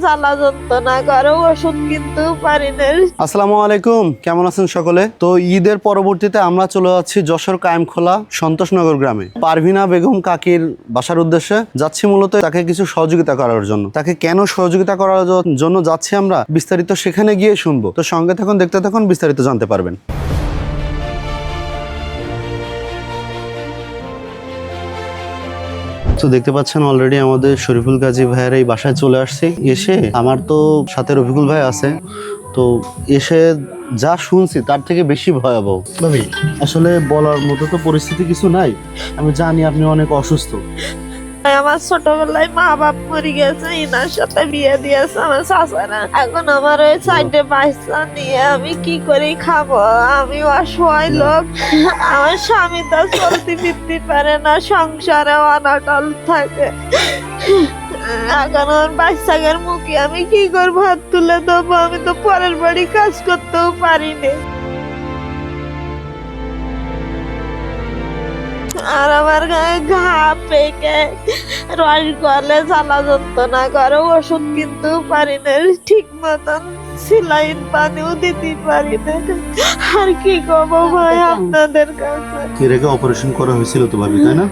জ্বালা যন্ত্রণা করে, ওষুধ কিনতেও পারি না। আসসালামু আলাইকুম, কেমন আছেন সকলে? তো ঈদের পরবর্তীতে আমরা চলে যাচ্ছি যশোর কায়েমখোলা সন্তোষনগর গ্রামে পারভিনা বেগম কাকির বাসার উদ্দেশ্যে যাচ্ছি। মূলত তাকে কিছু সহযোগিতা করার জন্য। তাকে কেন সহযোগিতা করার জন্য যাচ্ছি আমরা বিস্তারিত সেখানে গিয়ে শুনবো। তো সঙ্গে থাকুন, দেখতে থাকুন, বিস্তারিত জানতে পারবেন। তো দেখতে পাচ্ছেন অলরেডি আমাদের শরীফুল গাজী ভাইয়ের এই বাসায় চলে আসছে। এসে আমার তো সাথে রফিকুল ভাই আছে, তো এসে যা শুনছি তার থেকে বেশি ভয়াবহ। ভাবি আসলে বলার মতো তো পরিস্থিতি কিছু নাই। আমি জানি আপনি অনেক অসুস্থ। আমার ছোটবেলায় মা বাপ মরে গেছে, ইনার সাথে বিয়ে দিয়েছে আমার চাচারা। এখন আমার ওই সাইডে বাচ্চা নিয়ে আমি কি করে খাবো? আমি অসহায় লোক। আমার স্বামী তো চলতে ফিরতে পারে না, সংসারে অনাটল থাকে। এখন আমার বাচ্চাদের মুখে আমি কি করবো? হাত তুলে দেবো? আমি তো পরের বাড়ি কাজ করতেও পারি না। আর আমার গায়ে ঘা পেকে রস গলে জ্বালা যন্ত্রণা করে, ওষুধ কিনতেও পারি না, ঠিক মতন সিলাইন পানিও দিতে পারি না। আর কি করবো ভাই আপনাদের কাছে? এর আগে অপারেশন করা হয়েছিল তো ভাবি, তাই না?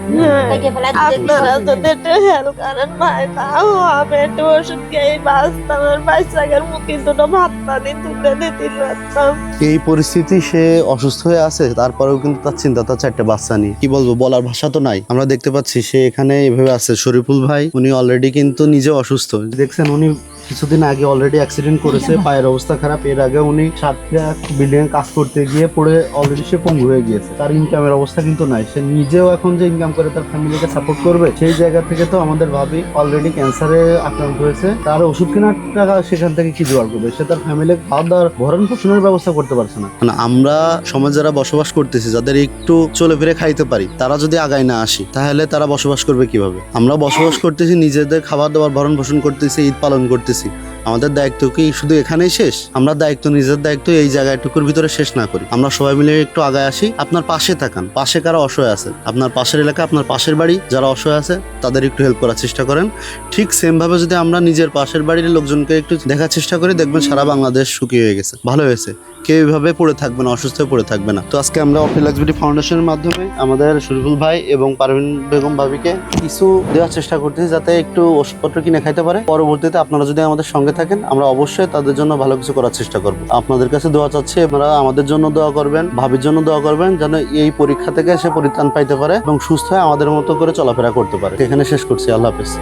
আপনারা যদি একটু হেল্প করেন ভাই, তাও আমি একটু ওষুধ খেয়ে বাঁচতাম, আর বাচ্চাদের মুখে দুটো ভাত পানি তুলে দিতে পারতাম। এই পরিস্থিতি, সে অসুস্থ হয়ে আছে, তারপরেও কিন্তু তার চিন্তা, তার চারটে বাচ্চা নিয়ে। কি বলবো, বলার ভাষা তো নাই। আমরা দেখতে পাচ্ছি সে এখানে এভাবে আছে। শরীফুল ভাই উনি অলরেডি কিন্তু নিজে অসুস্থ। দেখছেন উনি কিছুদিন আগে অলরেডি অ্যাক্সিডেন্ট করেছে, পায়ের অবস্থা খারাপ। এর আগে উনি সাতটা বিল্ডিং কাজ করতে গিয়ে পড়ে অলরেডি সে পঙ্গু হয়ে গিয়েছে। তার ইনকামের অবস্থা কিন্তু নাই। সে নিজেও এখন যে ইনকাম করে তার ফ্যামিলিকে সাপোর্ট করবে, সেই জায়গা থেকে তো আমাদের ভাবি অলরেডি ক্যান্সারে আক্রান্ত হয়েছে। তার ওষুধ কেনার টাকা সেখান থেকে কি জোগাড় করবে? সে তার ফ্যামিলি খাওয়া দাওয়ার ভরণ পোষণের ব্যবস্থা করতে পারছে না। মানে আমরা সমাজ যারা বসবাস করতেছি, যাদের একটু চলে ফিরে খাইতে পারি, তারা যদি আগায় না আসি তাহলে তারা বসবাস করবে কিভাবে? আমরা বসবাস করতেছি, নিজেদের খাবার দাবার ভরণ পোষণ করতেছি, ঈদ পালন করতেছি। আমাদের দায়িত্ব কি শুধু এখানেই শেষ? আমরা দায়িত্ব, নিজের দায়িত্ব এই জায়গাটুকুর ভিতরে শেষ না করি। আমরা সবাই মিলে একটু আগায় আসি। আপনার পাশে থাকান, পাশে কারা অসহায় আছে, আপনার পাশের এলাকা, আপনার পাশের বাড়ি যারা অসহায় আছে তাদের একটু হেল্প করার চেষ্টা করেন। ঠিক সেম ভাবে যদি আমরা নিজের পাশের বাড়ির লোকজনকে একটু দেখার চেষ্টা করি, দেখবেন সারা বাংলাদেশ সুখী হয়ে গেছে, ভালো হয়েছে। কেউ এইভাবে পড়ে থাকবে না, অসুস্থ হয়ে পড়ে থাকবে না। তো আজকে আমরা অফিলাক্স বিউটি ফাউন্ডেশনের মাধ্যমে আমাদের শরীফুল ভাই এবং পারভিন বেগম ভাবিকে কিছু দেওয়ার চেষ্টা করতেছি, যাতে একটু ওষুধপত্র কিনে খাইতে পারে। পরবর্তীতে আপনারা যদি আমাদের সঙ্গে থাকেন, আমরা অবশ্যই তাদের জন্য ভালো কিছু করার চেষ্টা করব। আপনাদের কাছে দোয়া চাচ্ছি, আপনারা আমাদের জন্য দোয়া করবেন, ভাবির জন্য দোয়া করবেন, যেন এই পরীক্ষা থেকে সে পরিত্রাণ পাইতে পারে এবং সুস্থ হয়ে আমাদের মতো করে চলাফেরা করতে পারে। এখানে শেষ করছি। আল্লাহ হাফেজ।